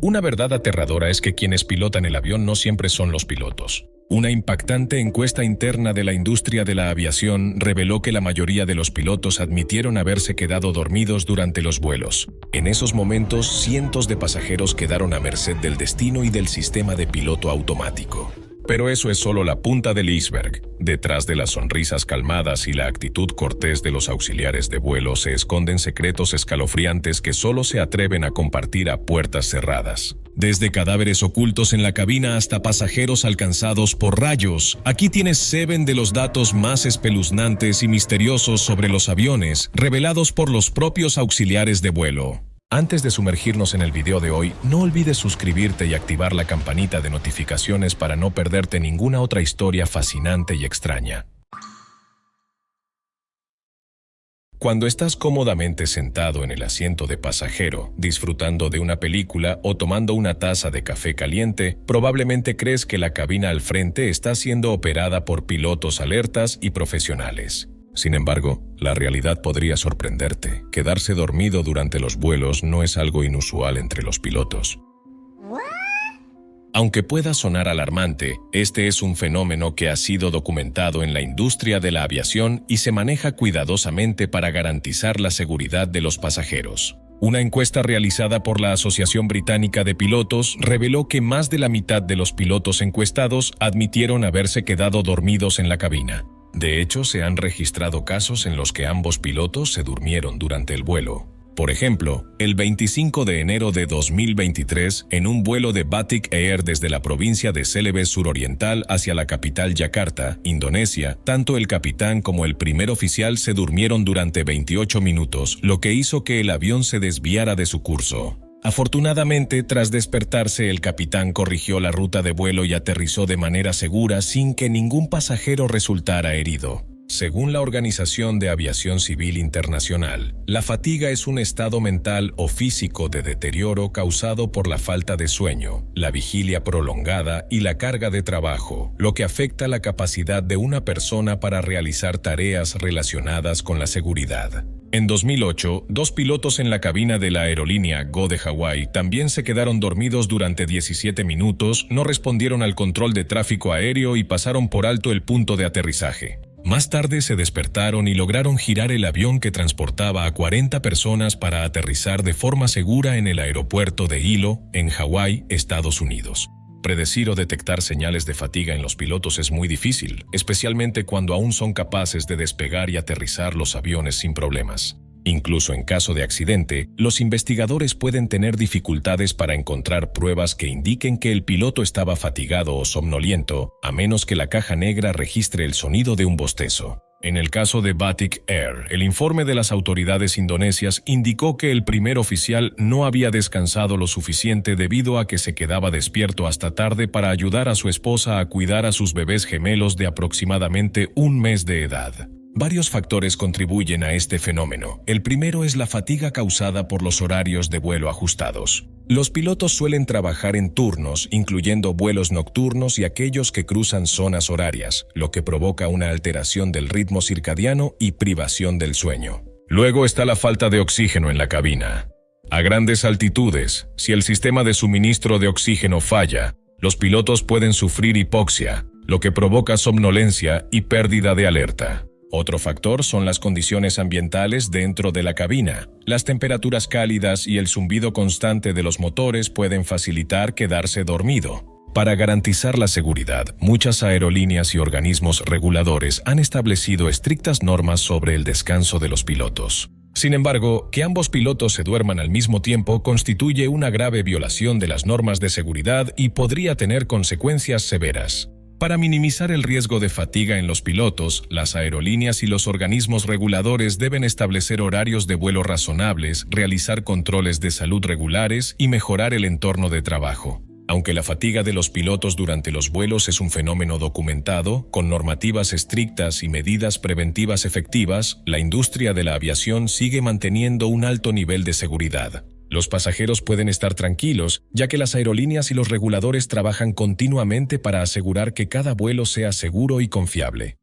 Una verdad aterradora es que quienes pilotan el avión no siempre son los pilotos. Una impactante encuesta interna de la industria de la aviación reveló que la mayoría de los pilotos admitieron haberse quedado dormidos durante los vuelos. En esos momentos, cientos de pasajeros quedaron a merced del destino y del sistema de piloto automático. Pero eso es solo la punta del iceberg. Detrás de las sonrisas calmadas y la actitud cortés de los auxiliares de vuelo se esconden secretos escalofriantes que solo se atreven a compartir a puertas cerradas. Desde cadáveres ocultos en la cabina hasta pasajeros alcanzados por rayos, aquí tienes 7 de los datos más espeluznantes y misteriosos sobre los aviones, revelados por los propios auxiliares de vuelo. Antes de sumergirnos en el video de hoy, no olvides suscribirte y activar la campanita de notificaciones para no perderte ninguna otra historia fascinante y extraña. Cuando estás cómodamente sentado en el asiento de pasajero, disfrutando de una película o tomando una taza de café caliente, probablemente crees que la cabina al frente está siendo operada por pilotos alertas y profesionales. Sin embargo, la realidad podría sorprenderte. Quedarse dormido durante los vuelos no es algo inusual entre los pilotos. Aunque pueda sonar alarmante, este es un fenómeno que ha sido documentado en la industria de la aviación y se maneja cuidadosamente para garantizar la seguridad de los pasajeros. Una encuesta realizada por la Asociación Británica de Pilotos reveló que más de la mitad de los pilotos encuestados admitieron haberse quedado dormidos en la cabina. De hecho, se han registrado casos en los que ambos pilotos se durmieron durante el vuelo. Por ejemplo, el 25 de enero de 2023, en un vuelo de Batik Air desde la provincia de Celebes suroriental hacia la capital Yakarta, Indonesia, tanto el capitán como el primer oficial se durmieron durante 28 minutos, lo que hizo que el avión se desviara de su curso. Afortunadamente, tras despertarse, el capitán corrigió la ruta de vuelo y aterrizó de manera segura sin que ningún pasajero resultara herido. Según la Organización de Aviación Civil Internacional, la fatiga es un estado mental o físico de deterioro causado por la falta de sueño, la vigilia prolongada y la carga de trabajo, lo que afecta la capacidad de una persona para realizar tareas relacionadas con la seguridad. En 2008, 2 pilotos en la cabina de la aerolínea Go de Hawái también se quedaron dormidos durante 17 minutos, no respondieron al control de tráfico aéreo y pasaron por alto el punto de aterrizaje. Más tarde se despertaron y lograron girar el avión que transportaba a 40 personas para aterrizar de forma segura en el aeropuerto de Hilo, en Hawái, Estados Unidos. Predecir o detectar señales de fatiga en los pilotos es muy difícil, especialmente cuando aún son capaces de despegar y aterrizar los aviones sin problemas. Incluso en caso de accidente, los investigadores pueden tener dificultades para encontrar pruebas que indiquen que el piloto estaba fatigado o somnoliento, a menos que la caja negra registre el sonido de un bostezo. En el caso de Batik Air, el informe de las autoridades indonesias indicó que el primer oficial no había descansado lo suficiente debido a que se quedaba despierto hasta tarde para ayudar a su esposa a cuidar a sus bebés gemelos de aproximadamente 1 mes de edad. Varios factores contribuyen a este fenómeno. El primero es la fatiga causada por los horarios de vuelo ajustados. Los pilotos suelen trabajar en turnos, incluyendo vuelos nocturnos y aquellos que cruzan zonas horarias, lo que provoca una alteración del ritmo circadiano y privación del sueño. Luego está la falta de oxígeno en la cabina. A grandes altitudes, si el sistema de suministro de oxígeno falla, los pilotos pueden sufrir hipoxia, lo que provoca somnolencia y pérdida de alerta. Otro factor son las condiciones ambientales dentro de la cabina. Las temperaturas cálidas y el zumbido constante de los motores pueden facilitar quedarse dormido. Para garantizar la seguridad, muchas aerolíneas y organismos reguladores han establecido estrictas normas sobre el descanso de los pilotos. Sin embargo, que ambos pilotos se duerman al mismo tiempo constituye una grave violación de las normas de seguridad y podría tener consecuencias severas. Para minimizar el riesgo de fatiga en los pilotos, las aerolíneas y los organismos reguladores deben establecer horarios de vuelo razonables, realizar controles de salud regulares y mejorar el entorno de trabajo. Aunque la fatiga de los pilotos durante los vuelos es un fenómeno documentado, con normativas estrictas y medidas preventivas efectivas, la industria de la aviación sigue manteniendo un alto nivel de seguridad. Los pasajeros pueden estar tranquilos, ya que las aerolíneas y los reguladores trabajan continuamente para asegurar que cada vuelo sea seguro y confiable.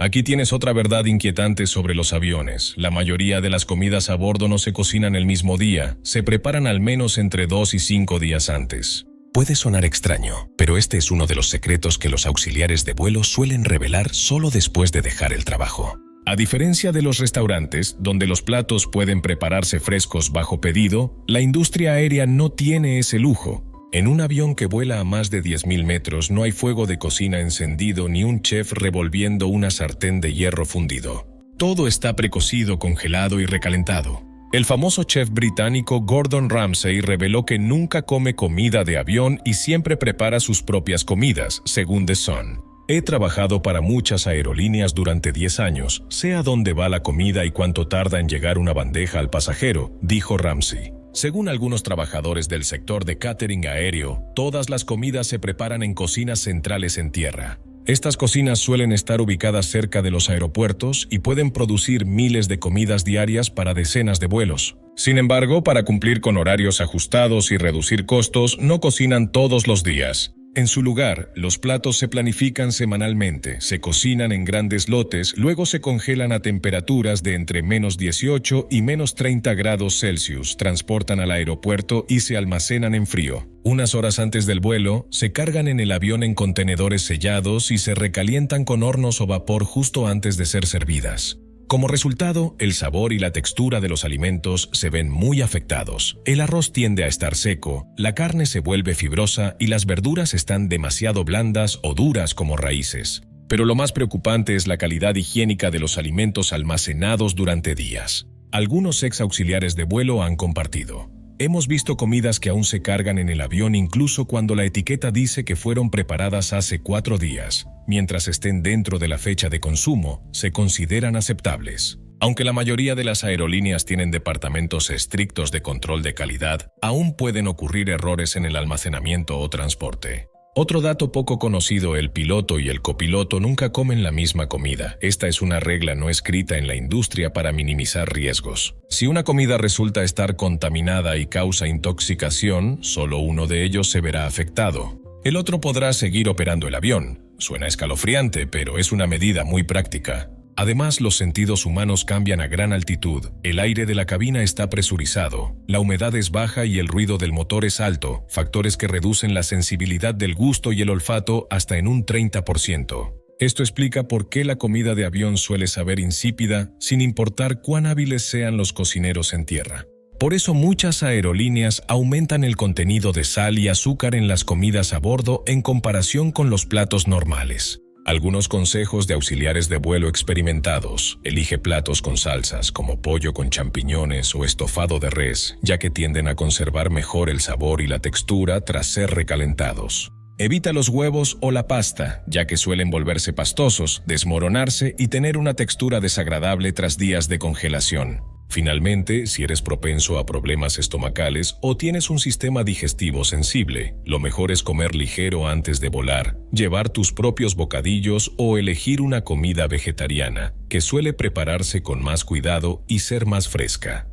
Aquí tienes otra verdad inquietante sobre los aviones. La mayoría de las comidas a bordo no se cocinan el mismo día, se preparan al menos entre 2 y 5 días antes. Puede sonar extraño, pero este es uno de los secretos que los auxiliares de vuelo suelen revelar solo después de dejar el trabajo. A diferencia de los restaurantes, donde los platos pueden prepararse frescos bajo pedido, la industria aérea no tiene ese lujo. En un avión que vuela a más de 10.000 metros no hay fuego de cocina encendido ni un chef revolviendo una sartén de hierro fundido. Todo está precocido, congelado y recalentado. El famoso chef británico Gordon Ramsay reveló que nunca come comida de avión y siempre prepara sus propias comidas, según The Sun. He trabajado para muchas aerolíneas durante 10 años, sé a dónde va la comida y cuánto tarda en llegar una bandeja al pasajero, dijo Ramsay. Según algunos trabajadores del sector de catering aéreo, todas las comidas se preparan en cocinas centrales en tierra. Estas cocinas suelen estar ubicadas cerca de los aeropuertos y pueden producir miles de comidas diarias para decenas de vuelos. Sin embargo, para cumplir con horarios ajustados y reducir costos, no cocinan todos los días. En su lugar, los platos se planifican semanalmente, se cocinan en grandes lotes, luego se congelan a temperaturas de entre -18 y -30 grados Celsius, transportan al aeropuerto y se almacenan en frío. Unas horas antes del vuelo, se cargan en el avión en contenedores sellados y se recalientan con hornos o vapor justo antes de ser servidas. Como resultado, el sabor y la textura de los alimentos se ven muy afectados. El arroz tiende a estar seco, la carne se vuelve fibrosa y las verduras están demasiado blandas o duras como raíces. Pero lo más preocupante es la calidad higiénica de los alimentos almacenados durante días. Algunos ex auxiliares de vuelo han compartido: hemos visto comidas que aún se cargan en el avión incluso cuando la etiqueta dice que fueron preparadas hace 4 días. Mientras estén dentro de la fecha de consumo, se consideran aceptables. Aunque la mayoría de las aerolíneas tienen departamentos estrictos de control de calidad, aún pueden ocurrir errores en el almacenamiento o transporte. Otro dato poco conocido: el piloto y el copiloto nunca comen la misma comida. Esta es una regla no escrita en la industria para minimizar riesgos. Si una comida resulta estar contaminada y causa intoxicación, solo uno de ellos se verá afectado. El otro podrá seguir operando el avión. Suena escalofriante, pero es una medida muy práctica. Además, los sentidos humanos cambian a gran altitud. El aire de la cabina está presurizado, la humedad es baja y el ruido del motor es alto, factores que reducen la sensibilidad del gusto y el olfato hasta en un 30%. Esto explica por qué la comida de avión suele saber insípida, sin importar cuán hábiles sean los cocineros en tierra. Por eso muchas aerolíneas aumentan el contenido de sal y azúcar en las comidas a bordo en comparación con los platos normales. Algunos consejos de auxiliares de vuelo experimentados: elige platos con salsas como pollo con champiñones o estofado de res, ya que tienden a conservar mejor el sabor y la textura tras ser recalentados. Evita los huevos o la pasta, ya que suelen volverse pastosos, desmoronarse y tener una textura desagradable tras días de congelación. Finalmente, si eres propenso a problemas estomacales o tienes un sistema digestivo sensible, lo mejor es comer ligero antes de volar, llevar tus propios bocadillos o elegir una comida vegetariana, que suele prepararse con más cuidado y ser más fresca.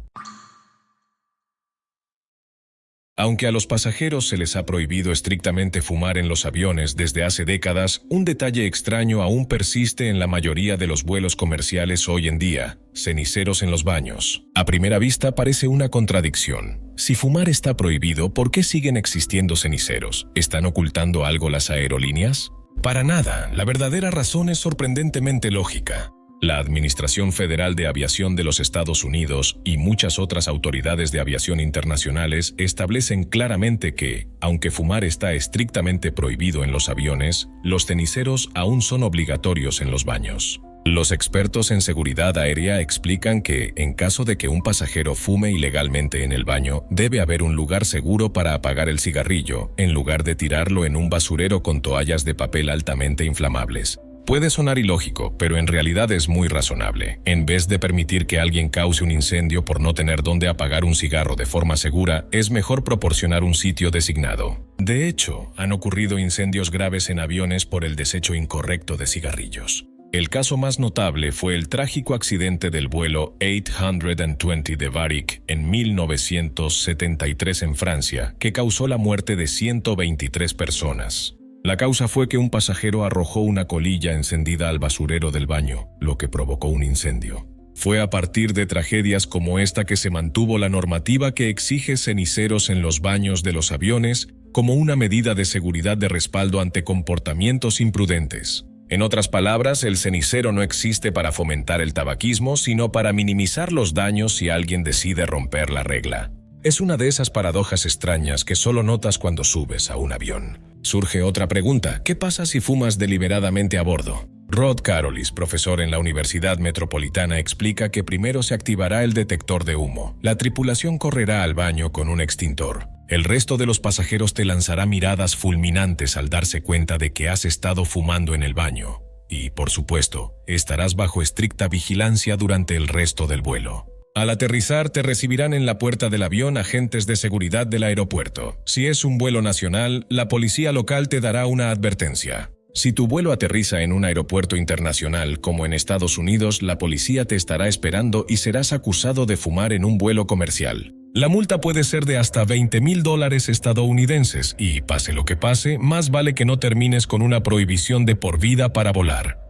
Aunque a los pasajeros se les ha prohibido estrictamente fumar en los aviones desde hace décadas, un detalle extraño aún persiste en la mayoría de los vuelos comerciales hoy en día: ceniceros en los baños. A primera vista parece una contradicción. Si fumar está prohibido, ¿por qué siguen existiendo ceniceros? ¿Están ocultando algo las aerolíneas? Para nada, la verdadera razón es sorprendentemente lógica. La Administración Federal de Aviación de los Estados Unidos y muchas otras autoridades de aviación internacionales establecen claramente que, aunque fumar está estrictamente prohibido en los aviones, los ceniceros aún son obligatorios en los baños. Los expertos en seguridad aérea explican que, en caso de que un pasajero fume ilegalmente en el baño, debe haber un lugar seguro para apagar el cigarrillo, en lugar de tirarlo en un basurero con toallas de papel altamente inflamables. Puede sonar ilógico, pero en realidad es muy razonable. En vez de permitir que alguien cause un incendio por no tener dónde apagar un cigarro de forma segura, es mejor proporcionar un sitio designado. De hecho, han ocurrido incendios graves en aviones por el desecho incorrecto de cigarrillos. El caso más notable fue el trágico accidente del vuelo 820 de Varik en 1973 en Francia, que causó la muerte de 123 personas. La causa fue que un pasajero arrojó una colilla encendida al basurero del baño, lo que provocó un incendio. Fue a partir de tragedias como esta que se mantuvo la normativa que exige ceniceros en los baños de los aviones como una medida de seguridad de respaldo ante comportamientos imprudentes. En otras palabras, el cenicero no existe para fomentar el tabaquismo, sino para minimizar los daños si alguien decide romper la regla. Es una de esas paradojas extrañas que solo notas cuando subes a un avión. Surge otra pregunta: ¿qué pasa si fumas deliberadamente a bordo? Rod Carolis, profesor en la Universidad Metropolitana, explica que primero se activará el detector de humo. La tripulación correrá al baño con un extintor. El resto de los pasajeros te lanzará miradas fulminantes al darse cuenta de que has estado fumando en el baño. Y, por supuesto, estarás bajo estricta vigilancia durante el resto del vuelo. Al aterrizar, te recibirán en la puerta del avión agentes de seguridad del aeropuerto. Si es un vuelo nacional, la policía local te dará una advertencia. Si tu vuelo aterriza en un aeropuerto internacional, como en Estados Unidos, la policía te estará esperando y serás acusado de fumar en un vuelo comercial. La multa puede ser de hasta $20,000 estadounidenses y, pase lo que pase, más vale que no termines con una prohibición de por vida para volar.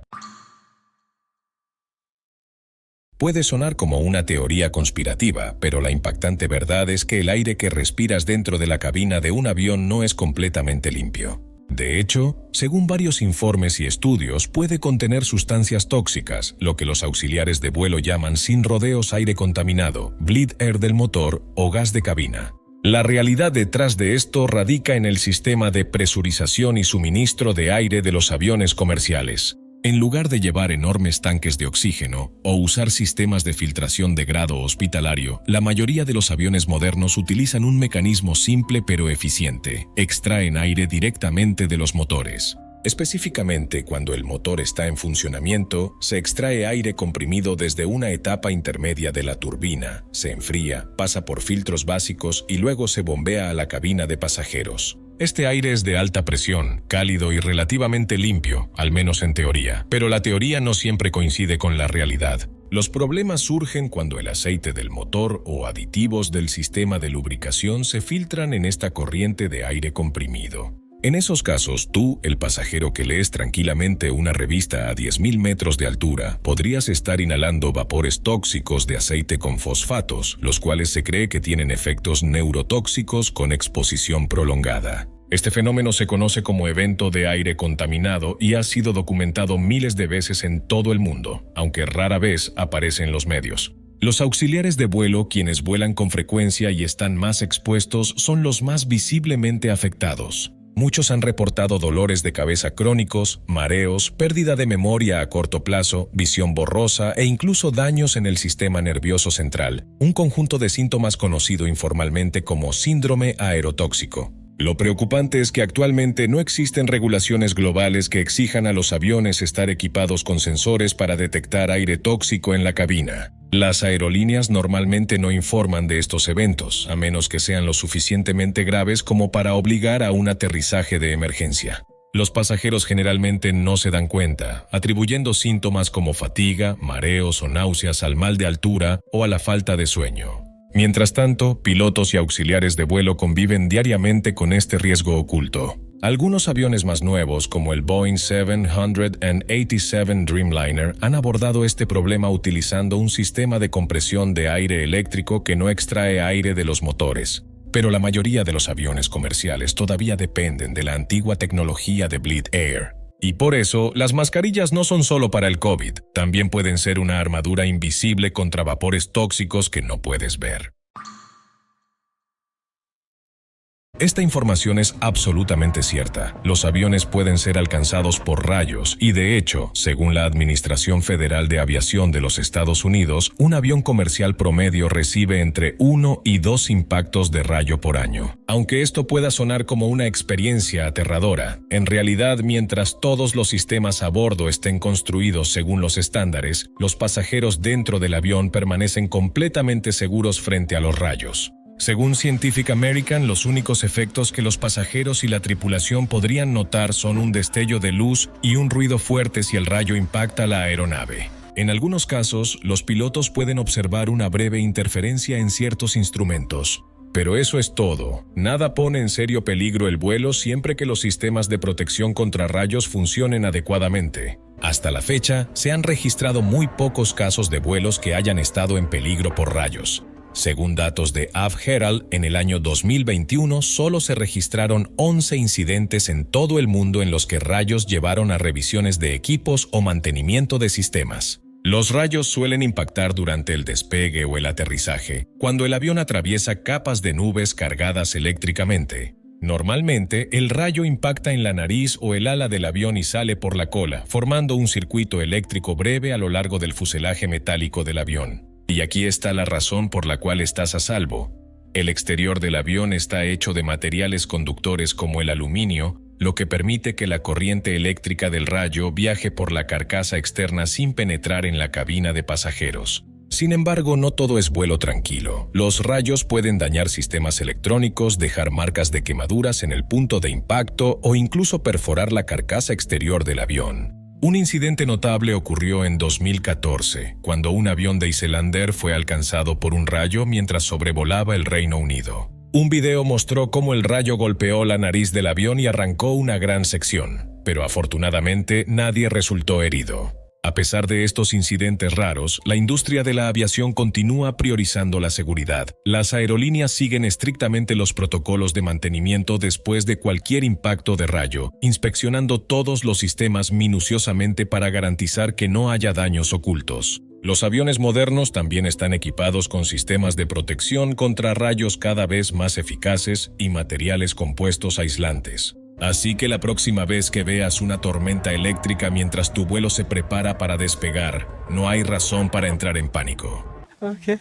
Puede sonar como una teoría conspirativa, pero la impactante verdad es que el aire que respiras dentro de la cabina de un avión no es completamente limpio. De hecho, según varios informes y estudios, puede contener sustancias tóxicas, lo que los auxiliares de vuelo llaman sin rodeos aire contaminado, bleed air del motor o gas de cabina. La realidad detrás de esto radica en el sistema de presurización y suministro de aire de los aviones comerciales. En lugar de llevar enormes tanques de oxígeno o usar sistemas de filtración de grado hospitalario, la mayoría de los aviones modernos utilizan un mecanismo simple pero eficiente: extraen aire directamente de los motores. Específicamente, cuando el motor está en funcionamiento, se extrae aire comprimido desde una etapa intermedia de la turbina, se enfría, pasa por filtros básicos y luego se bombea a la cabina de pasajeros. Este aire es de alta presión, cálido y relativamente limpio, al menos en teoría. Pero la teoría no siempre coincide con la realidad. Los problemas surgen cuando el aceite del motor o aditivos del sistema de lubricación se filtran en esta corriente de aire comprimido. En esos casos, tú, el pasajero que lees tranquilamente una revista a 10.000 metros de altura, podrías estar inhalando vapores tóxicos de aceite con fosfatos, los cuales se cree que tienen efectos neurotóxicos con exposición prolongada. Este fenómeno se conoce como evento de aire contaminado y ha sido documentado miles de veces en todo el mundo, aunque rara vez aparece en los medios. Los auxiliares de vuelo, quienes vuelan con frecuencia y están más expuestos, son los más visiblemente afectados. Muchos han reportado dolores de cabeza crónicos, mareos, pérdida de memoria a corto plazo, visión borrosa e incluso daños en el sistema nervioso central, un conjunto de síntomas conocido informalmente como síndrome aerotóxico. Lo preocupante es que actualmente no existen regulaciones globales que exijan a los aviones estar equipados con sensores para detectar aire tóxico en la cabina. Las aerolíneas normalmente no informan de estos eventos, a menos que sean lo suficientemente graves como para obligar a un aterrizaje de emergencia. Los pasajeros generalmente no se dan cuenta, atribuyendo síntomas como fatiga, mareos o náuseas al mal de altura o a la falta de sueño. Mientras tanto, pilotos y auxiliares de vuelo conviven diariamente con este riesgo oculto. Algunos aviones más nuevos, como el Boeing 787 Dreamliner, han abordado este problema utilizando un sistema de compresión de aire eléctrico que no extrae aire de los motores. Pero la mayoría de los aviones comerciales todavía dependen de la antigua tecnología de bleed air. Y por eso, las mascarillas no son solo para el COVID, también pueden ser una armadura invisible contra vapores tóxicos que no puedes ver. Esta información es absolutamente cierta. Los aviones pueden ser alcanzados por rayos y, de hecho, según la Administración Federal de Aviación de los Estados Unidos, un avión comercial promedio recibe entre 1 y 2 impactos de rayo por año. Aunque esto pueda sonar como una experiencia aterradora, en realidad, mientras todos los sistemas a bordo estén construidos según los estándares, los pasajeros dentro del avión permanecen completamente seguros frente a los rayos. Según Scientific American, los únicos efectos que los pasajeros y la tripulación podrían notar son un destello de luz y un ruido fuerte si el rayo impacta la aeronave. En algunos casos, los pilotos pueden observar una breve interferencia en ciertos instrumentos, Pero eso es todo. Nada pone en serio peligro el vuelo siempre que los sistemas de protección contra rayos funcionen adecuadamente. Hasta la fecha, se han registrado muy pocos casos de vuelos que hayan estado en peligro por rayos. Según datos de AV-Herald, en el año 2021 solo se registraron 11 incidentes en todo el mundo en los que rayos llevaron a revisiones de equipos o mantenimiento de sistemas. Los rayos suelen impactar durante el despegue o el aterrizaje, cuando el avión atraviesa capas de nubes cargadas eléctricamente. Normalmente, el rayo impacta en la nariz o el ala del avión y sale por la cola, formando un circuito eléctrico breve a lo largo del fuselaje metálico del avión. Y aquí está la razón por la cual estás a salvo. El exterior del avión está hecho de materiales conductores como el aluminio, lo que permite que la corriente eléctrica del rayo viaje por la carcasa externa sin penetrar en la cabina de pasajeros. Sin embargo, no todo es vuelo tranquilo. Los rayos pueden dañar sistemas electrónicos, dejar marcas de quemaduras en el punto de impacto o incluso perforar la carcasa exterior del avión. Un incidente notable ocurrió en 2014, cuando un avión de Islander fue alcanzado por un rayo mientras sobrevolaba el Reino Unido. Un video mostró cómo el rayo golpeó la nariz del avión y arrancó una gran sección, pero afortunadamente nadie resultó herido. A pesar de estos incidentes raros, la industria de la aviación continúa priorizando la seguridad. Las aerolíneas siguen estrictamente los protocolos de mantenimiento después de cualquier impacto de rayo, inspeccionando todos los sistemas minuciosamente para garantizar que no haya daños ocultos. Los aviones modernos también están equipados con sistemas de protección contra rayos cada vez más eficaces y materiales compuestos aislantes. Así que la próxima vez que veas una tormenta eléctrica mientras tu vuelo se prepara para despegar, no hay razón para entrar en pánico. Okay.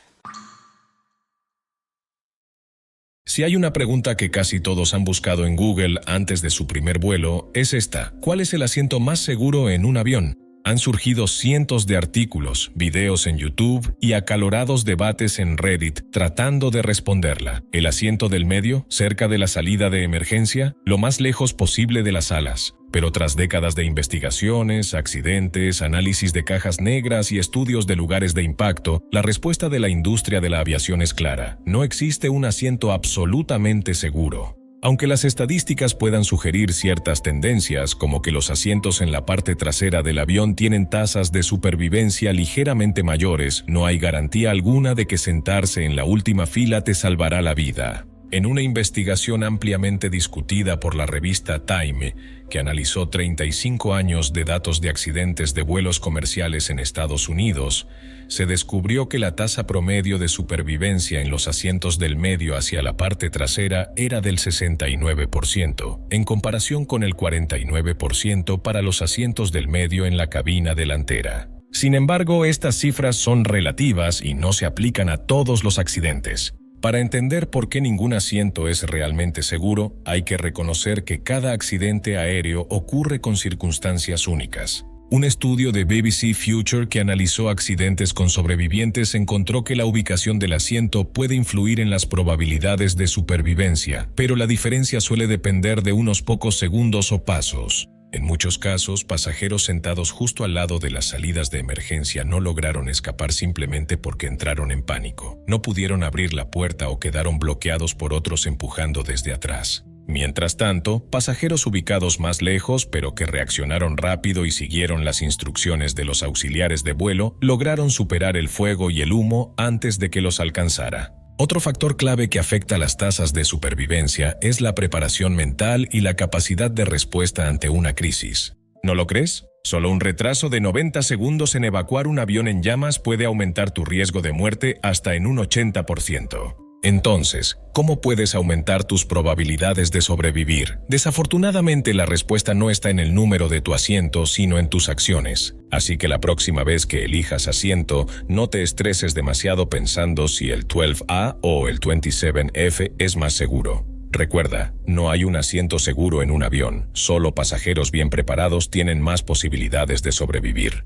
Si hay una pregunta que casi todos han buscado en Google antes de su primer vuelo, es esta: ¿cuál es el asiento más seguro en un avión? Han surgido cientos de artículos, videos en YouTube y acalorados debates en Reddit tratando de responderla. ¿El asiento del medio, cerca de la salida de emergencia, lo más lejos posible de las alas? Pero tras décadas de investigaciones, accidentes, análisis de cajas negras y estudios de lugares de impacto, la respuesta de la industria de la aviación es clara: no existe un asiento absolutamente seguro. Aunque las estadísticas puedan sugerir ciertas tendencias, como que los asientos en la parte trasera del avión tienen tasas de supervivencia ligeramente mayores, no hay garantía alguna de que sentarse en la última fila te salvará la vida. En una investigación ampliamente discutida por la revista Time, que analizó 35 años de datos de accidentes de vuelos comerciales en Estados Unidos, se descubrió que la tasa promedio de supervivencia en los asientos del medio hacia la parte trasera era del 69%, en comparación con el 49% para los asientos del medio en la cabina delantera. Sin embargo, estas cifras son relativas y no se aplican a todos los accidentes. Para entender por qué ningún asiento es realmente seguro, hay que reconocer que cada accidente aéreo ocurre con circunstancias únicas. Un estudio de BBC Future que analizó accidentes con sobrevivientes encontró que la ubicación del asiento puede influir en las probabilidades de supervivencia, pero la diferencia suele depender de unos pocos segundos o pasos. En muchos casos, pasajeros sentados justo al lado de las salidas de emergencia no lograron escapar simplemente porque entraron en pánico. No pudieron abrir la puerta o quedaron bloqueados por otros empujando desde atrás. Mientras tanto, pasajeros ubicados más lejos, pero que reaccionaron rápido y siguieron las instrucciones de los auxiliares de vuelo, lograron superar el fuego y el humo antes de que los alcanzara. Otro factor clave que afecta las tasas de supervivencia es la preparación mental y la capacidad de respuesta ante una crisis. ¿No lo crees? Solo un retraso de 90 segundos en evacuar un avión en llamas puede aumentar tu riesgo de muerte hasta en un 80%. Entonces, ¿cómo puedes aumentar tus probabilidades de sobrevivir? Desafortunadamente, la respuesta no está en el número de tu asiento, sino en tus acciones. Así que la próxima vez que elijas asiento, no te estreses demasiado pensando si el 12A o el 27F es más seguro. Recuerda, no hay un asiento seguro en un avión. Solo pasajeros bien preparados tienen más posibilidades de sobrevivir.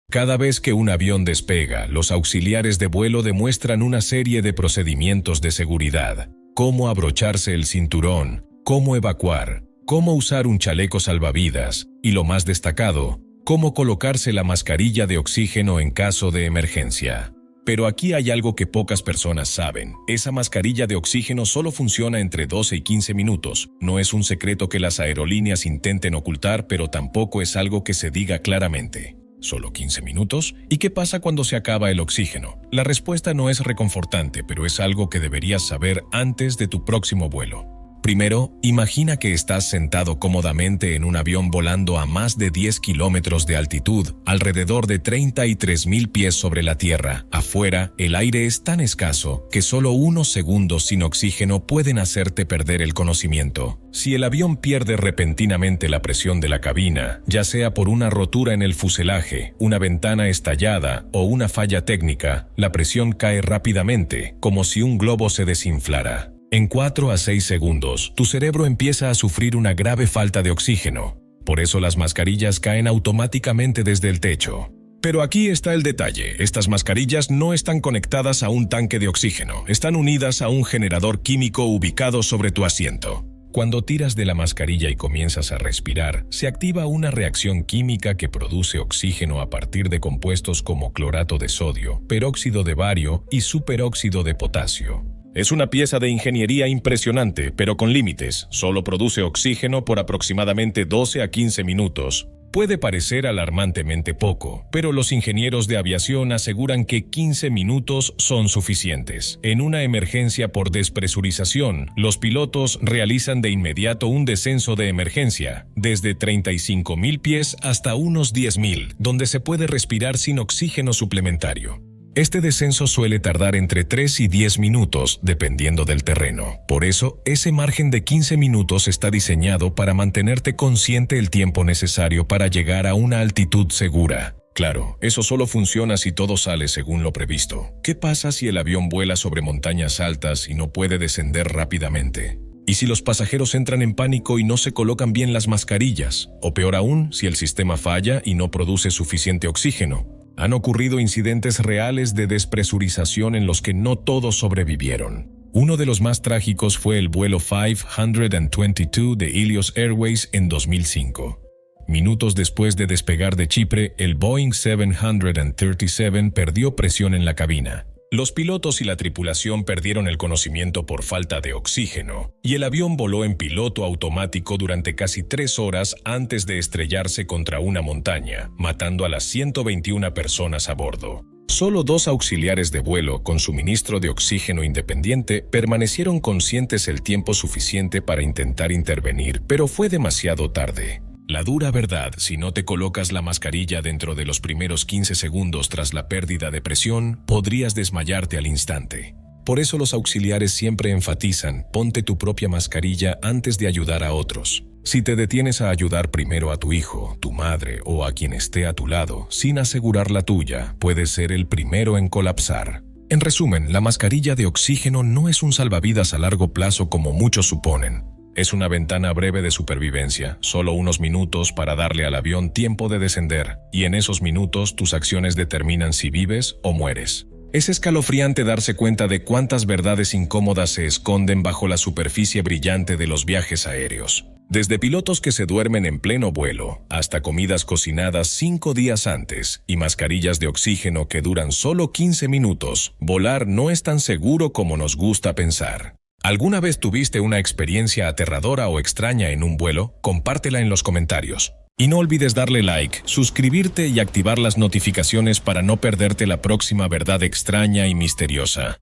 Cada vez que un avión despega, los auxiliares de vuelo demuestran una serie de procedimientos de seguridad: cómo abrocharse el cinturón, cómo evacuar, cómo usar un chaleco salvavidas y, lo más destacado, cómo colocarse la mascarilla de oxígeno en caso de emergencia. Pero aquí hay algo que pocas personas saben. Esa mascarilla de oxígeno solo funciona entre 12 y 15 minutos. No es un secreto que las aerolíneas intenten ocultar, pero tampoco es algo que se diga claramente. ¿Solo 15 minutos? ¿Y qué pasa cuando se acaba el oxígeno? La respuesta no es reconfortante, pero es algo que deberías saber antes de tu próximo vuelo. Primero, imagina que estás sentado cómodamente en un avión volando a más de 10 kilómetros de altitud, alrededor de 33,000 pies sobre la tierra. Afuera, el aire es tan escaso que solo unos segundos sin oxígeno pueden hacerte perder el conocimiento. Si el avión pierde repentinamente la presión de la cabina, ya sea por una rotura en el fuselaje, una ventana estallada o una falla técnica, la presión cae rápidamente, como si un globo se desinflara. En 4 a 6 segundos, tu cerebro empieza a sufrir una grave falta de oxígeno. Por eso las mascarillas caen automáticamente desde el techo. Pero aquí está el detalle. Estas mascarillas no están conectadas a un tanque de oxígeno. Están unidas a un generador químico ubicado sobre tu asiento. Cuando tiras de la mascarilla y comienzas a respirar, se activa una reacción química que produce oxígeno a partir de compuestos como clorato de sodio, peróxido de bario y superóxido de potasio. Es una pieza de ingeniería impresionante, pero con límites. Solo produce oxígeno por aproximadamente 12 a 15 minutos. Puede parecer alarmantemente poco, pero los ingenieros de aviación aseguran que 15 minutos son suficientes. En una emergencia por despresurización, los pilotos realizan de inmediato un descenso de emergencia, desde 35,000 pies hasta unos 10,000, donde se puede respirar sin oxígeno suplementario. Este descenso suele tardar entre 3 y 10 minutos, dependiendo del terreno. Por eso, ese margen de 15 minutos está diseñado para mantenerte consciente el tiempo necesario para llegar a una altitud segura. Claro, eso solo funciona si todo sale según lo previsto. ¿Qué pasa si el avión vuela sobre montañas altas y no puede descender rápidamente? ¿Y si los pasajeros entran en pánico y no se colocan bien las mascarillas? O peor aún, si el sistema falla y no produce suficiente oxígeno. Han ocurrido incidentes reales de despresurización en los que no todos sobrevivieron. Uno de los más trágicos fue el vuelo 522 de Ilios Airways en 2005. Minutos después de despegar de Chipre, el Boeing 737 perdió presión en la cabina. Los pilotos y la tripulación perdieron el conocimiento por falta de oxígeno, y el avión voló en piloto automático durante casi 3 horas antes de estrellarse contra una montaña, matando a las 121 personas a bordo. Solo 2 auxiliares de vuelo con suministro de oxígeno independiente permanecieron conscientes el tiempo suficiente para intentar intervenir, pero fue demasiado tarde. La dura verdad, si no te colocas la mascarilla dentro de los primeros 15 segundos tras la pérdida de presión, podrías desmayarte al instante. Por eso los auxiliares siempre enfatizan, ponte tu propia mascarilla antes de ayudar a otros. Si te detienes a ayudar primero a tu hijo, tu madre o a quien esté a tu lado, sin asegurar la tuya, puedes ser el primero en colapsar. En resumen, la mascarilla de oxígeno no es un salvavidas a largo plazo como muchos suponen. Es una ventana breve de supervivencia, solo unos minutos para darle al avión tiempo de descender, y en esos minutos tus acciones determinan si vives o mueres. Es escalofriante darse cuenta de cuántas verdades incómodas se esconden bajo la superficie brillante de los viajes aéreos. Desde pilotos que se duermen en pleno vuelo, hasta comidas cocinadas 5 días antes y mascarillas de oxígeno que duran solo 15 minutos, volar no es tan seguro como nos gusta pensar. ¿Alguna vez tuviste una experiencia aterradora o extraña en un vuelo? Compártela en los comentarios. Y no olvides darle like, suscribirte y activar las notificaciones para no perderte la próxima verdad extraña y misteriosa.